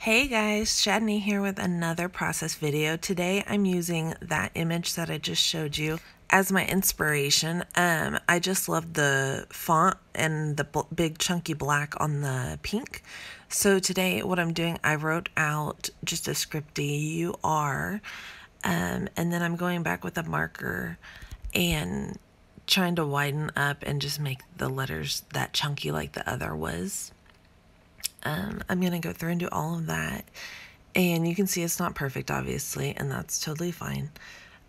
Hey guys, Shadney here with another process video. Today I'm using that image that I just showed you as my inspiration. I just love the font and the big chunky black on the pink. So today what I'm doing, I wrote out just a scripty UR, and then I'm going back with a marker and trying to widen up and just make the letters that chunky like the other was. I'm going to go through and do all of that, and you can see it's not perfect obviously, and that's totally fine.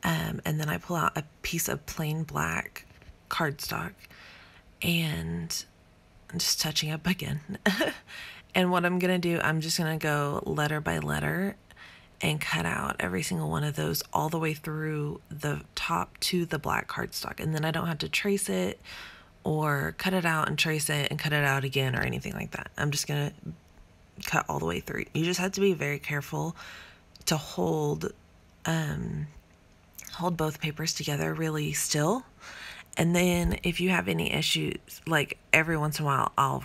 And then I pull out a piece of plain black cardstock and I'm just touching up again. And what I'm going to do, I'm just going to go letter by letter and cut out every single one of those all the way through the top to the black cardstock, and then I don't have to trace it or cut it out and trace it and cut it out again or anything like that. I'm just gonna cut all the way through. You just have to be very careful to hold both papers together really still. And then if you have any issues, like every once in a while I'll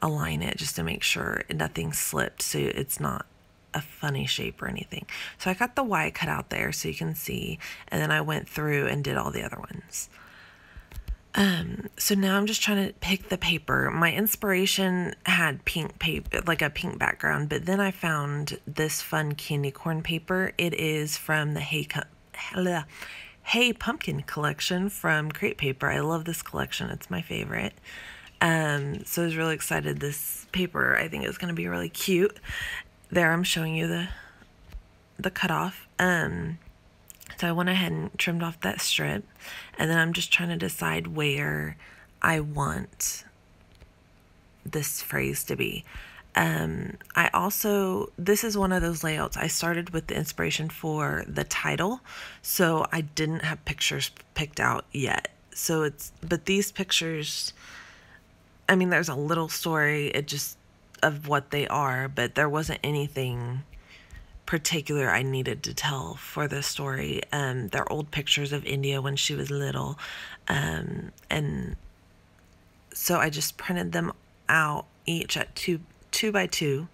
align it just to make sure nothing slipped so it's not a funny shape or anything. So I got the Y cut out there so you can see, and then I went through and did all the other ones. So now I'm just trying to pick the paper. My inspiration had pink paper, like a pink background, but then I found this fun candy corn paper. It is from the Hey Pumpkin collection from Crate Paper. I love this collection. It's my favorite. So I was really excited. This paper, I think, is going to be really cute. There, I'm showing you the cutoff. So I went ahead and trimmed off that strip, and then I'm just trying to decide where I want this phrase to be. This is one of those layouts. I started with the inspiration for the title, so I didn't have pictures picked out yet. But these pictures, I mean, there's a little story of what they are, but there wasn't anything particular I needed to tell for this story. They're old pictures of India when she was little, and so I just printed them out each at two by two.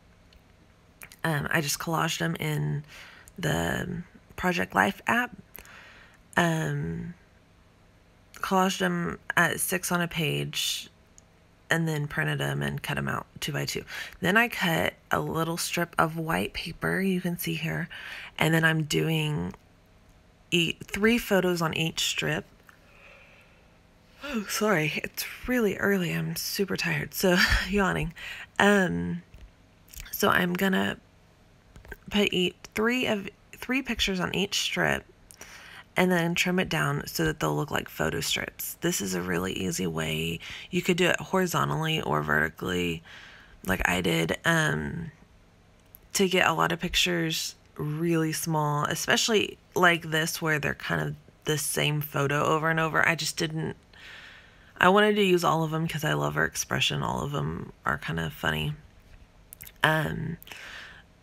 I just collaged them in the Project Life app, collaged them at 6 on a page, and then printed them and cut them out 2 by 2. Then I cut a little strip of white paper, you can see here, and then I'm doing 3 photos on each strip. Oh, sorry, it's really early. I'm super tired, so yawning. So I'm gonna put 3 pictures on each strip, and then trim it down so that they'll look like photo strips. This is a really easy way. You could do it horizontally or vertically, like I did, to get a lot of pictures really small, especially like this where they're kind of the same photo over and over. I wanted to use all of them because I love her expression. All of them are kind of funny.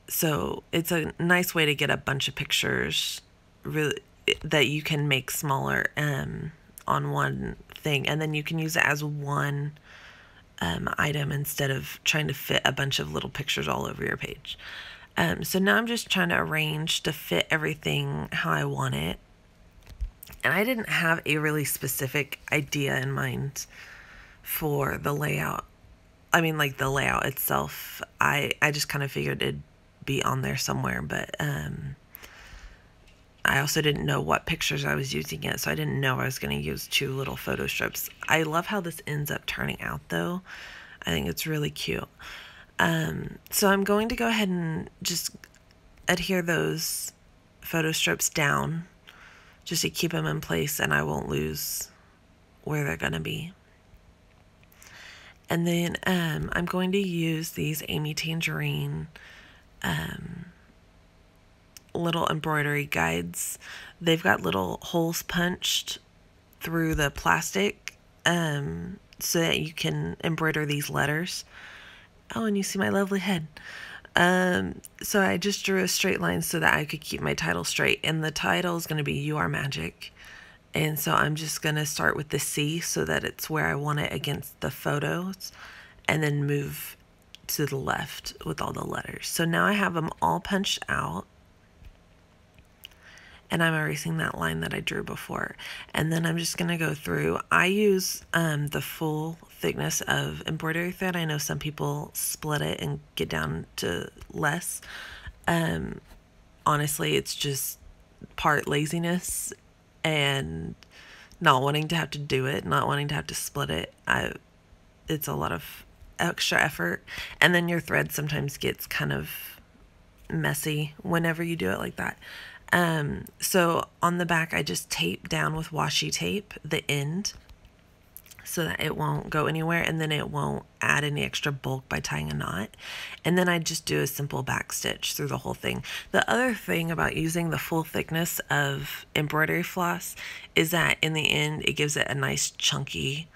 So it's a nice way to get a bunch of pictures really that you can make smaller on one thing, and then you can use it as one item instead of trying to fit a bunch of little pictures all over your page. So now I'm just trying to arrange to fit everything how I want it, and I didn't have a really specific idea in mind for the layout. I mean, like the layout itself, I just kind of figured it'd be on there somewhere, but I also didn't know what pictures I was using yet, so I didn't know I was going to use 2 little photo strips. I love how this ends up turning out, though. I think it's really cute. So I'm going to go ahead and just adhere those photo strips down just to keep them in place, and I won't lose where they're going to be. And then I'm going to use these Amy Tangerine little embroidery guides. They've got little holes punched through the plastic so that you can embroider these letters. Oh, and you see my lovely head. So I just drew a straight line so that I could keep my title straight, and the title is going to be You Are Magic. And so I'm just going to start with the C so that it's where I want it against the photos, and then move to the left with all the letters. So now I have them all punched out, and I'm erasing that line that I drew before. And then I'm just going to go through. I use the full thickness of embroidery thread. I know some people split it and get down to less. Honestly, it's just part laziness and not wanting to have to do it, not wanting to have to split it. It's a lot of extra effort, and then your thread sometimes gets kind of messy whenever you do it like that. So on the back, I just tape down with washi tape the end so that it won't go anywhere, and then it won't add any extra bulk by tying a knot. And then I just do a simple back stitch through the whole thing. The other thing about using the full thickness of embroidery floss is that in the end, it gives it a nice chunky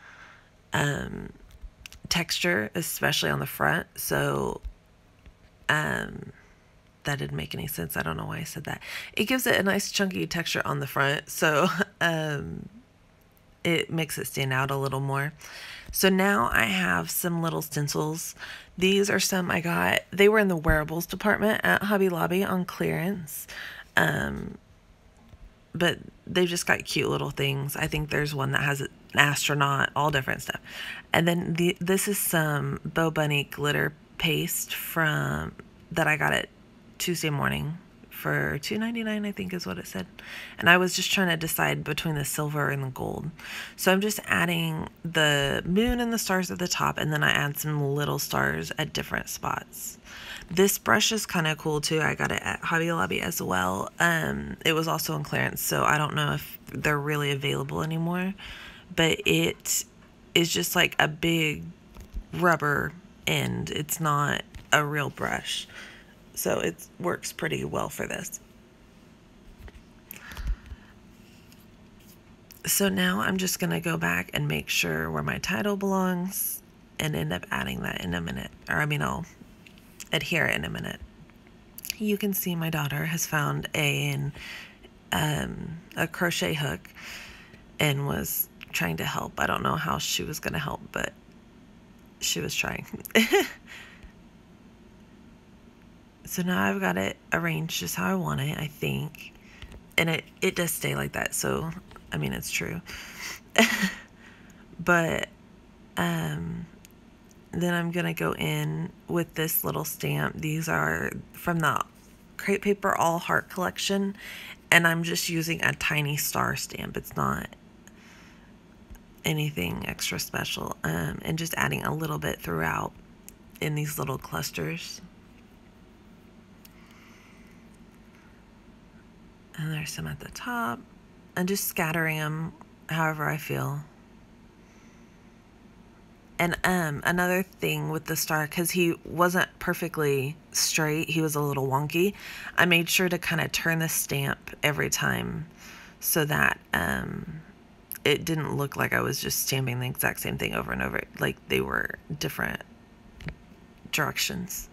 texture, especially on the front. So that didn't make any sense. I don't know why I said that. It gives it a nice chunky texture on the front, so it makes it stand out a little more. So now I have some little stencils. These are some I got. They were in the wearables department at Hobby Lobby on clearance. But they've just got cute little things. I think there's one that has an astronaut, all different stuff. And then this is some Bow Bunny glitter paste that I got at Tuesday morning for $2.99, I think is what it said. And I was just trying to decide between the silver and the gold. So I'm just adding the moon and the stars at the top, and then I add some little stars at different spots. This brush is kind of cool too. I got it at Hobby Lobby as well. It was also on clearance, so I don't know if they're really available anymore. But it is just like a big rubber end. It's not a real brush. So it works pretty well for this. So now I'm just going to go back and make sure where my title belongs and end up adding that in a minute. Or I mean, I'll adhere it in a minute. You can see my daughter has found a crochet hook and was trying to help. I don't know how she was going to help, but she was trying. So now I've got it arranged just how I want it, I think. And it does stay like that, so, I mean, it's true. But, then I'm going to go in with this little stamp. These are from the Crepe Paper All Heart collection. And I'm just using a tiny star stamp. It's not anything extra special. And just adding a little bit throughout in these little clusters. And there's some at the top. And just scattering them however I feel. And another thing with the star, because he wasn't perfectly straight, he was a little wonky, I made sure to kind of turn the stamp every time so that it didn't look like I was just stamping the exact same thing over and over, like they were different directions.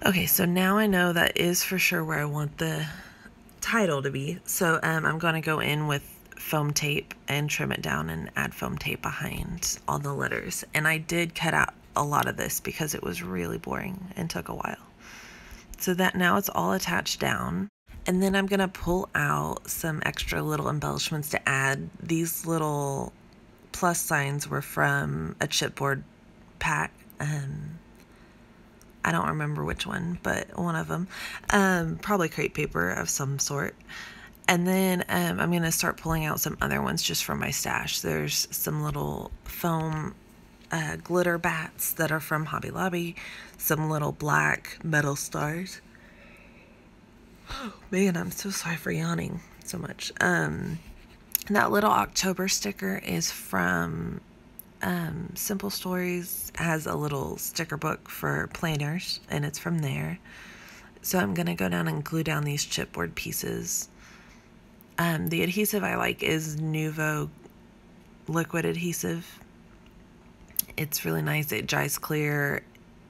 Okay, so now I know that is for sure where I want the title to be. So I'm going to go in with foam tape and trim it down and add foam tape behind all the letters. And I did cut out a lot of this because it was really boring and took a while. So that now it's all attached down. And then I'm going to pull out some extra little embellishments to add. These little plus signs were from a chipboard pack. I don't remember which one, but one of them. Probably crepe paper of some sort. And then I'm going to start pulling out some other ones just from my stash. There's some little foam glitter bats that are from Hobby Lobby. Some little black metal stars. Oh, man, I'm so sorry for yawning so much. That little October sticker is from Simple Stories. Has a little sticker book for planners, and it's from there. So I'm going to go down and glue down these chipboard pieces. The adhesive I like is Nuvo liquid adhesive. It's really nice. It dries clear.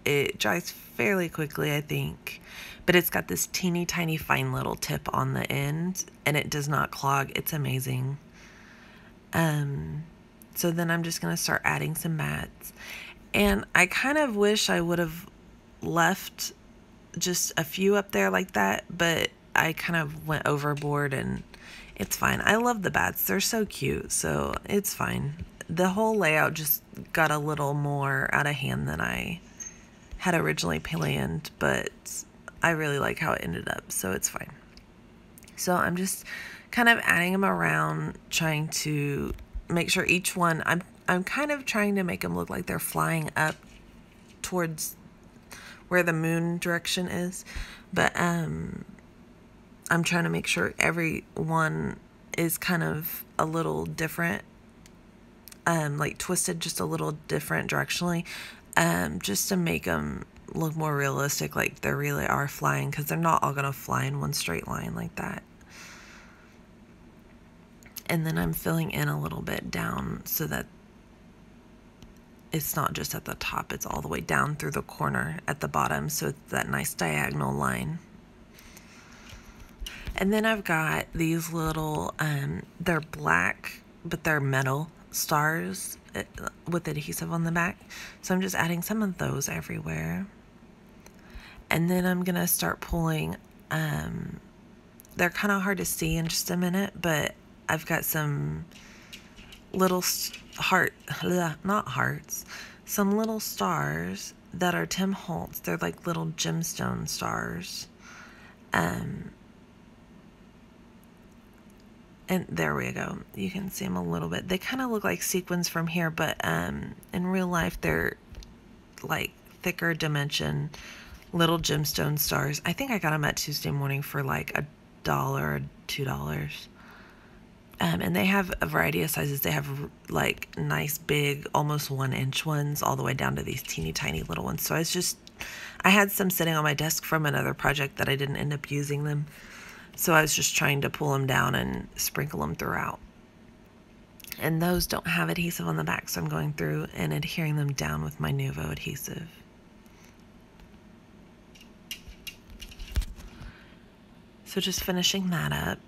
It dries fairly quickly, I think. But it's got this teeny tiny fine little tip on the end, and it does not clog. It's amazing. So then I'm just going to start adding some mats. And I kind of wish I would have left just a few up there like that, but I kind of went overboard and it's fine. I love the bats. They're so cute, so it's fine. The whole layout just got a little more out of hand than I had originally planned, but I really like how it ended up, so it's fine. So I'm just kind of adding them around, trying to make sure each one, I'm kind of trying to make them look like they're flying up towards where the moon direction is, but I'm trying to make sure every one is kind of a little different, like twisted just a little different directionally, just to make them look more realistic, like they really are flying, because they're not all gonna fly in one straight line like that. And then I'm filling in a little bit down so that it's not just at the top, it's all the way down through the corner at the bottom, so it's that nice diagonal line. And then I've got these little, they're black, but they're metal stars with adhesive on the back. So I'm just adding some of those everywhere. And then I'm gonna start pulling, they're kind of hard to see in just a minute, but I've got some little not hearts, some little stars that are Tim Holtz. They're like little gemstone stars. And there we go. You can see them a little bit. They kind of look like sequins from here, but in real life they're like thicker dimension little gemstone stars. I think I got them at Tuesday Morning for like $1 or $2. And they have a variety of sizes. They have like nice big, almost 1-inch ones, all the way down to these teeny tiny little ones. So I had some sitting on my desk from another project that I didn't end up using them. So I was just trying to pull them down and sprinkle them throughout. And those don't have adhesive on the back, so I'm going through and adhering them down with my Nuvo adhesive. So just finishing that up.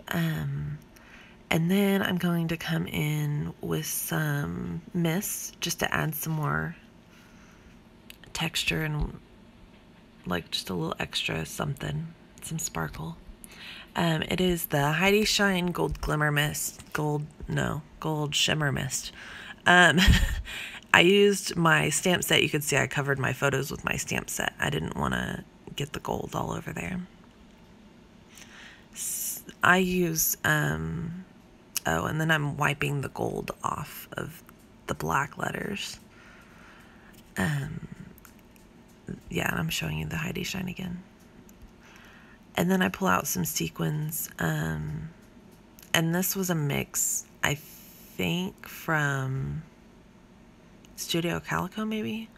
And then I'm going to come in with some mist just to add some more texture and like just a little extra something, some sparkle. It is the Heidi Shine Gold Glimmer Mist, gold shimmer mist. I used my stamp set. You could see I covered my photos with my stamp set. I didn't want to get the gold all over there. I use, oh, and then I'm wiping the gold off of the black letters. Yeah, I'm showing you the Heidi Shine again. And then I pull out some sequins, and this was a mix, I think, from Studio Calico, maybe?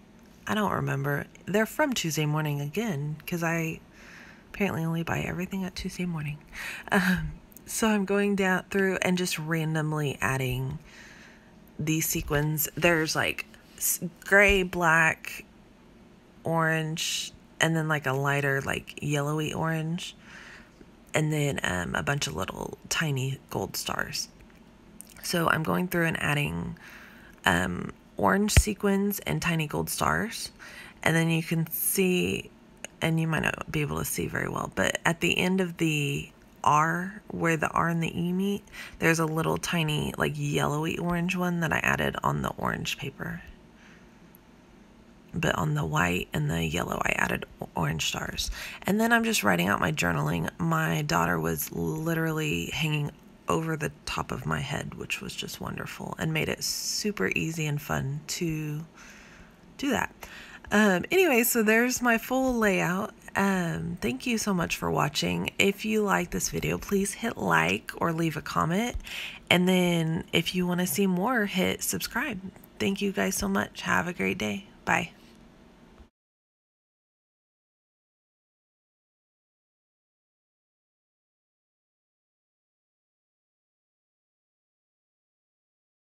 I don't remember. They're from Tuesday Morning again, because I apparently only buy everything at Tuesday Morning. So I'm going down through and just randomly adding these sequins. There's like gray, black, orange, and then like a lighter like yellowy orange, and then a bunch of little tiny gold stars. So I'm going through and adding orange sequins and tiny gold stars, and then you can see, and you might not be able to see very well, but at the end of the R, where the R and the E meet, there's a little tiny like yellowy orange one that I added on the orange paper. But on the white and the yellow, I added orange stars. And then I'm just writing out my journaling. My daughter was literally hanging over the top of my head, which was just wonderful and made it super easy and fun to do that. Anyway, so there's my full layout. Thank you so much for watching. If you like this video, please hit like or leave a comment. And then if you want to see more, hit subscribe. Thank you guys so much. Have a great day. Bye.